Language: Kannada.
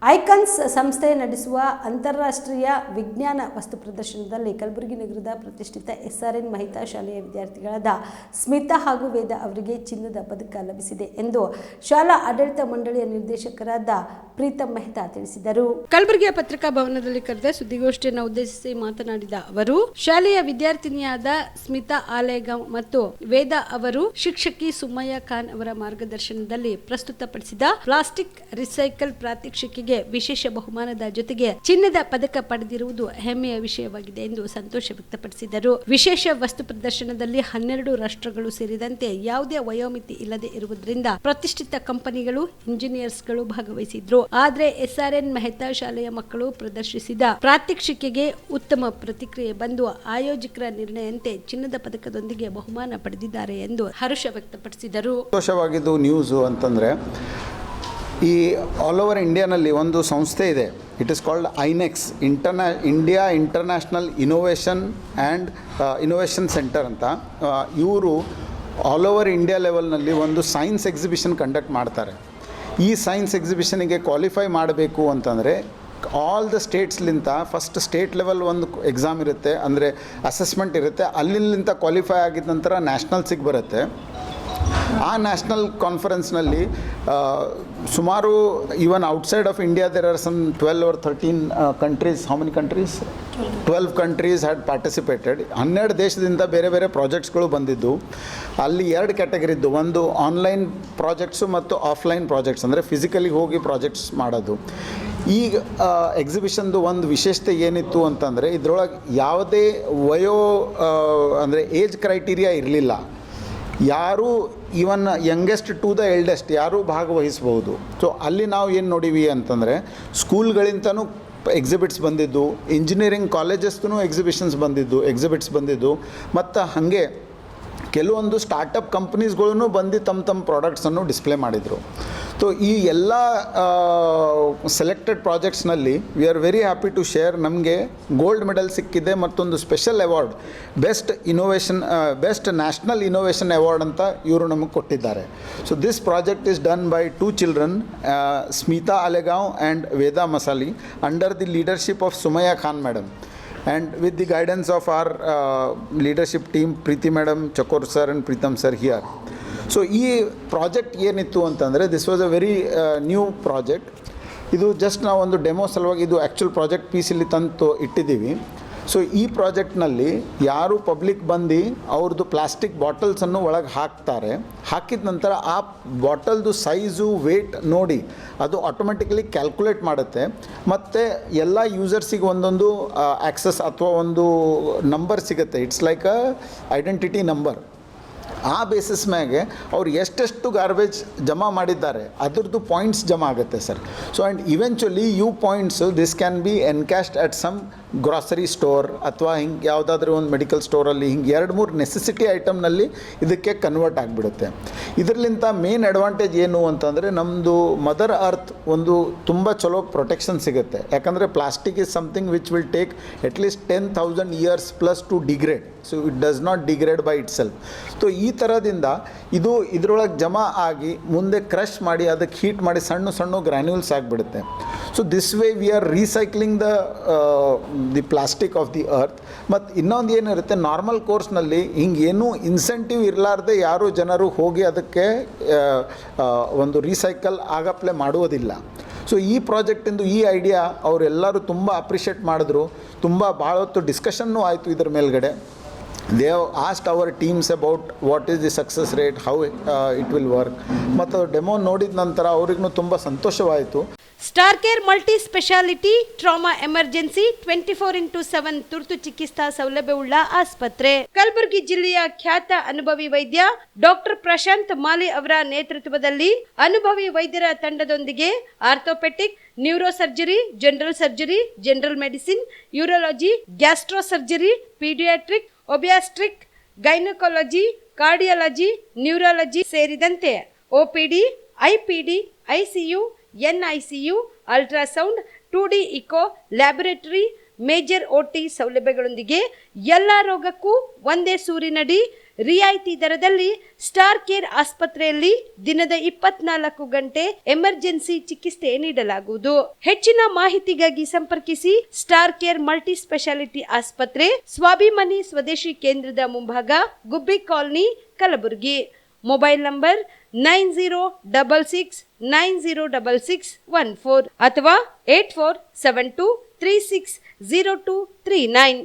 ಐಕಾನ್ಸ್ ಸಂಸ್ಥೆ ನಡೆಸುವ ಅಂತಾರಾಷ್ಟ್ರೀಯ ವಿಜ್ಞಾನ ವಸ್ತು ಪ್ರದರ್ಶನದಲ್ಲಿ ಕಲಬುರಗಿ ನಗರದ ಪ್ರತಿಷ್ಠಿತ SRN ಮಹಿತಾ ಶಾಲೆಯ ವಿದ್ಯಾರ್ಥಿಗಳಾದ ಸ್ಮಿತಾ ಹಾಗೂ ವೇದ ಅವರಿಗೆ ಚಿನ್ನದ ಪದಕ ಲಭಿಸಿದೆ ಎಂದು ಶಾಲಾ ಆಡಳಿತ ಮಂಡಳಿಯ ನಿರ್ದೇಶಕರಾದ ಪ್ರೀತಮ್ ಮೆಹ್ತಾ ತಿಳಿಸಿದರು. ಕಲಬುರಗಿಯ ಪತ್ರಿಕಾ ಭವನದಲ್ಲಿ ಕರೆದ ಸುದ್ದಿಗೋಷ್ಠಿಯನ್ನು ಉದ್ದೇಶಿಸಿ ಮಾತನಾಡಿದ ಅವರು, ಶಾಲೆಯ ವಿದ್ಯಾರ್ಥಿನಿಯಾದ ಸ್ಮಿತಾ ಆಲೇಗಾಂವ್ ಮತ್ತು ವೇದ ಅವರು ಶಿಕ್ಷಕಿ ಸುಮಯ್ಯ ಖಾನ್ ಅವರ ಮಾರ್ಗದರ್ಶನದಲ್ಲಿ ಪ್ರಸ್ತುತಪಡಿಸಿದ ಪ್ಲಾಸ್ಟಿಕ್ ರಿಸೈಕಲ್ ಪ್ರಾತ್ಯಕ್ಷಿಕೆಗೆ ವಿಶೇಷ ಬಹುಮಾನದ ಜೊತೆಗೆ ಚಿನ್ನದ ಪದಕ ಪಡೆದಿರುವುದು ಹೆಮ್ಮೆಯ ವಿಷಯವಾಗಿದೆ ಎಂದು ಸಂತೋಷ ವ್ಯಕ್ತಪಡಿಸಿದರು. ವಿಶೇಷ ವಸ್ತು ಪ್ರದರ್ಶನದಲ್ಲಿ 12 ರಾಷ್ಟ್ರಗಳು ಸೇರಿದಂತೆ ಯಾವುದೇ ವಯೋಮಿತಿ ಇಲ್ಲದೆ ಇರುವುದರಿಂದ ಪ್ರತಿಷ್ಠಿತ ಕಂಪನಿಗಳು, ಇಂಜಿನಿಯರ್ಸ್ಗಳು ಭಾಗವಹಿಸಿದ್ರು. ಆದರೆ SRN ಮೆಹ್ತಾ ಶಾಲೆಯ ಮಕ್ಕಳು ಪ್ರದರ್ಶಿಸಿದ ಪ್ರಾತ್ಯಕ್ಷಿಕೆಗೆ ಉತ್ತಮ ಪ್ರತಿಕ್ರಿಯೆ ಬಂದು ಆಯೋಜಕರ ನಿರ್ಣಯಂತೆ ಚಿನ್ನದ ಪದಕದೊಂದಿಗೆ ಬಹುಮಾನ ಪಡೆದಿದ್ದಾರೆ ಎಂದು ಹರ್ಷ ವ್ಯಕ್ತಪಡಿಸಿದರು. ಸಂತೋಷವಾಗಿದ್ದು ನ್ಯೂಸ್ ಅಂತಂದರೆ, ಈ ಆಲ್ ಓವರ್ ಇಂಡಿಯಾನಲ್ಲಿ ಒಂದು ಸಂಸ್ಥೆ ಇದೆ. It is called INX, India international innovation centre ಅಂತ. ಇವರು ಆಲ್ ಓವರ್ ಇಂಡಿಯಾ ಲೆವೆಲ್ನಲ್ಲಿ ಒಂದು ಸೈನ್ಸ್ ಎಕ್ಸಿಬಿಷನ್ ಕಂಡಕ್ಟ್ ಮಾಡ್ತಾರೆ. ಈ ಸೈನ್ಸ್ ಎಕ್ಸಿಬಿಷನಿಗೆ ಕ್ವಾಲಿಫೈ ಮಾಡಬೇಕು ಅಂತಂದರೆ ಆಲ್ ದ ಸ್ಟೇಟ್ಸ್ಲಿಂತ ಫಸ್ಟ್ ಸ್ಟೇಟ್ ಲೆವೆಲ್ ಒಂದು ಎಕ್ಸಾಮ್ ಇರುತ್ತೆ, ಅಂದರೆ ಅಸೆಸ್ಮೆಂಟ್ ಇರುತ್ತೆ. ಅಲ್ಲಿಂದ ಕ್ವಾಲಿಫೈ ಆಗಿದ ನಂತರ ನ್ಯಾಷನಲ್ಸಿಗೆ ಬರುತ್ತೆ. ಆ ನ್ಯಾಷನಲ್ ಕಾನ್ಫರೆನ್ಸ್ನಲ್ಲಿ ಸುಮಾರು even outside of India there are some 12 or 13 countries. How many countries? 12 countries had participated. 12 ದೇಶದಿಂದ ಬೇರೆ ಬೇರೆ ಪ್ರಾಜೆಕ್ಟ್ಸ್ಗಳು ಬಂದಿದ್ದು. ಅಲ್ಲಿ 2 ಕ್ಯಾಟಗರಿ ಇದ್ದು, ಒಂದು ಆನ್ಲೈನ್ ಪ್ರಾಜೆಕ್ಟ್ಸು ಮತ್ತು ಆಫ್ಲೈನ್ ಪ್ರಾಜೆಕ್ಟ್ಸ್, ಅಂದರೆ ಫಿಸಿಕಲಿ ಹೋಗಿ ಪ್ರಾಜೆಕ್ಟ್ಸ್ ಮಾಡೋದು. ಈಗ ಎಕ್ಸಿಬಿಷನ್ದು ಒಂದು ವಿಶೇಷತೆ ಏನಿತ್ತು ಅಂತಂದರೆ, ಇದರೊಳಗೆ ಯಾವುದೇ ಅಂದರೆ ಏಜ್ ಕ್ರೈಟೀರಿಯಾ ಇರಲಿಲ್ಲ. ಯಾರು even youngest to the eldest ಯಾರೂ ಭಾಗವಹಿಸ್ಬೋದು. ಸೊ ಅಲ್ಲಿ ನಾವು ಏನು ನೋಡೀವಿ ಅಂತಂದರೆ, ಸ್ಕೂಲ್ಗಳಿಂದನೂ ಎಕ್ಸಿಬಿಟ್ಸ್ ಬಂದಿದ್ದು, ಇಂಜಿನಿಯರಿಂಗ್ ಕಾಲೇಜಸ್ಗೂ ಎಕ್ಸಿಬಿಟ್ಸ್ ಬಂದಿದ್ದು, ಮತ್ತು ಹಾಗೆ ಕೆಲವೊಂದು ಸ್ಟಾರ್ಟಪ್ ಕಂಪ್ನೀಸ್ಗಳೂ ಬಂದು ತಮ್ಮ ಪ್ರಾಡಕ್ಟ್ಸನ್ನು ಡಿಸ್ಪ್ಲೇ ಮಾಡಿದರು. ಸೊ ಈ ಎಲ್ಲ ಸೆಲೆಕ್ಟೆಡ್ ಪ್ರಾಜೆಕ್ಟ್ಸ್ನಲ್ಲಿ we are very happy to share, ನಮಗೆ ಗೋಲ್ಡ್ ಮೆಡಲ್ ಸಿಕ್ಕಿದೆ. ಮತ್ತೊಂದು special award, best national innovation award ಅಂತ ಇವರು ನಮಗೆ ಕೊಟ್ಟಿದ್ದಾರೆ. So this project is done by 2 children, Smita Alegaon and Veda Masali, under the leadership of Sumayya Khan madam, and with the guidance of our leadership team, Preeti madam, Chakor sir and Pritam sir here. So ಈ ಪ್ರಾಜೆಕ್ಟ್ ಏನಿತ್ತು ಅಂತಂದರೆ, this was a very new project. ಇದು ಜಸ್ಟ್ ನಾವು ಒಂದು ಡೆಮೋ ಸಲುವಾಗಿ ಇದು ಆ್ಯಕ್ಚುಲ್ ಪ್ರಾಜೆಕ್ಟ್ ಪೀಸ್ ಇಲ್ಲಿ ತಂದು ಇಟ್ಟಿದ್ದೀವಿ. ಸೊ ಈ ಪ್ರಾಜೆಕ್ಟ್ನಲ್ಲಿ ಯಾರು ಪಬ್ಲಿಕ್ ಬಂದು ಅವ್ರದ್ದು ಪ್ಲಾಸ್ಟಿಕ್ ಬಾಟಲ್ಸನ್ನು ಒಳಗೆ ಹಾಕ್ತಾರೆ, ಹಾಕಿದ ನಂತರ ಆ ಬಾಟಲ್ದು ಸೈಜು ವೇಟ್ ನೋಡಿ ಅದು ಆಟೋಮೆಟಿಕಲಿ ಕ್ಯಾಲ್ಕುಲೇಟ್ ಮಾಡುತ್ತೆ. ಮತ್ತು ಎಲ್ಲ ಯೂಸರ್ಸಿಗೆ ಒಂದೊಂದು ಆ್ಯಕ್ಸಸ್ ಅಥವಾ ಒಂದು ನಂಬರ್ ಸಿಗುತ್ತೆ. It's like a identity number. ಆ ಬೇಸಿಸ್ ಮ್ಯಾಗೆ ಅವ್ರು ಎಷ್ಟೆಷ್ಟು ಗಾರ್ಬೇಜ್ ಜಮಾ ಮಾಡಿದ್ದಾರೆ ಅದ್ರದ್ದು ಪಾಯಿಂಟ್ಸ್ ಜಮಾ ಆಗುತ್ತೆ sir. So and eventually points this can be encashed at some grocery store ಅಥವಾ ಹಿಂಗೆ ಯಾವುದಾದ್ರೂ ಒಂದು ಮೆಡಿಕಲ್ ಸ್ಟೋರಲ್ಲಿ ಹಿಂಗೆ 2-3 ನೆಸೆಸಿಟಿ ಐಟಮ್ನಲ್ಲಿ ಇದಕ್ಕೆ ಕನ್ವರ್ಟ್ ಆಗಿಬಿಡುತ್ತೆ. ಇದರಲ್ಲಿಂದ ಮೇನ್ ಅಡ್ವಾಂಟೇಜ್ ಏನು ಅಂತಂದರೆ, ನಮ್ಮದು ಮದರ್ ಅರ್ತ್ ಒಂದು ತುಂಬ ಚಲೋ ಪ್ರೊಟೆಕ್ಷನ್ ಸಿಗುತ್ತೆ. ಯಾಕಂದರೆ plastic is something which will take at least 10,000 years plus two degrade. So it does not degrade by it self. So ಈ ಥರದಿಂದ ಇದರೊಳಗೆ ಜಮಾ ಆಗಿ ಮುಂದೆ ಕ್ರಷ್ ಮಾಡಿ ಅದಕ್ಕೆ ಹೀಟ್ ಮಾಡಿ ಸಣ್ಣ ಗ್ರ್ಯಾನ್ಯೂಲ್ಸ್ ಆಗಿಬಿಡುತ್ತೆ. So this way we are recycling the plastic of the earth. ಮತ್ತು ಇನ್ನೊಂದು ಏನಿರುತ್ತೆ, ನಾರ್ಮಲ್ ಕೋರ್ಸ್ನಲ್ಲಿ ಹಿಂಗೇನೂ ಇನ್ಸೆಂಟಿವ್ ಇರಲಾರ್ದೆ ಯಾರೂ ಜನರು ಹೋಗಿ ಅದಕ್ಕೆ ಒಂದು ರೀಸೈಕಲ್ ಆಗಪ್ಲೆ ಮಾಡುವುದಿಲ್ಲ. ಸೊ ಈ ಪ್ರಾಜೆಕ್ಟಿಂದು ಈ ಐಡಿಯಾ ಅವರೆಲ್ಲರೂ ತುಂಬ ಅಪ್ರಿಷಿಯೇಟ್ ಮಾಡಿದ್ರು. ಭಾಳ ಹೊತ್ತು ಡಿಸ್ಕಷನ್ನೂ ಆಯಿತು ಇದರ ಮೇಲ್ಗಡೆ. They have asked our teams about what is the success rate, how it will work. ಮತ್ತು ಡೆಮೋ ನೋಡಿದ ನಂತರ ಅವ್ರಿಗೂ ತುಂಬ ಸಂತೋಷವಾಯಿತು. Star care multi speciality trauma emergency 24x7 ತುರ್ತು ಚಿಕಿತ್ಸಾ ಸೌಲಭ್ಯವುಳ್ಳ ಆಸ್ಪತ್ರೆ. ಕಲಬುರಗಿ ಜಿಲ್ಲೆಯ ಖ್ಯಾತ ಅನುಭವಿ ವೈದ್ಯ ಡಾಕ್ಟರ್ ಪ್ರಶಾಂತ್ ಮಾಲಿ ಅವರ ನೇತೃತ್ವದಲ್ಲಿ ಅನುಭವಿ ವೈದ್ಯರ ತಂಡದೊಂದಿಗೆ orthopaedic, neuro surgery, general surgery, general medicine, urology, gastro surgery, paediatric, obstetric, gynaecology, cardiology, neurology ಸೇರಿದಂತೆ OPD, IPD, ICU, NICU, ultrasound, 2D echo, laboratory, major OT ಸೌಲಭ್ಯಗಳೊಂದಿಗೆ ಎಲ್ಲ ರೋಗಕ್ಕೂ ಒಂದೇ ಸೂರಿನಡಿ ರಿಯಾಯಿತಿ ದರದಲ್ಲಿ ಸ್ಟಾರ್ ಕೇರ್ ಆಸ್ಪತ್ರೆಯಲ್ಲಿ ದಿನದ 24 ಗಂಟೆ ಎಮರ್ಜೆನ್ಸಿ ಚಿಕಿತ್ಸೆ ನೀಡಲಾಗುವುದು. ಹೆಚ್ಚಿನ ಮಾಹಿತಿಗಾಗಿ ಸಂಪರ್ಕಿಸಿ ಸ್ಟಾರ್ ಕೇರ್ ಮಲ್ಟಿ ಸ್ಪೆಷಾಲಿಟಿ ಆಸ್ಪತ್ರೆ, ಸ್ವಾಭಿಮಾನಿ ಸ್ವದೇಶಿ ಕೇಂದ್ರದ ಮುಂಭಾಗ, ಗುಬ್ಬಿ ಕಾಲನಿ, ಕಲಬುರಗಿ. ಮೊಬೈಲ್ ನಂಬರ್ 9066906614 ಅಥವಾ 8472360239.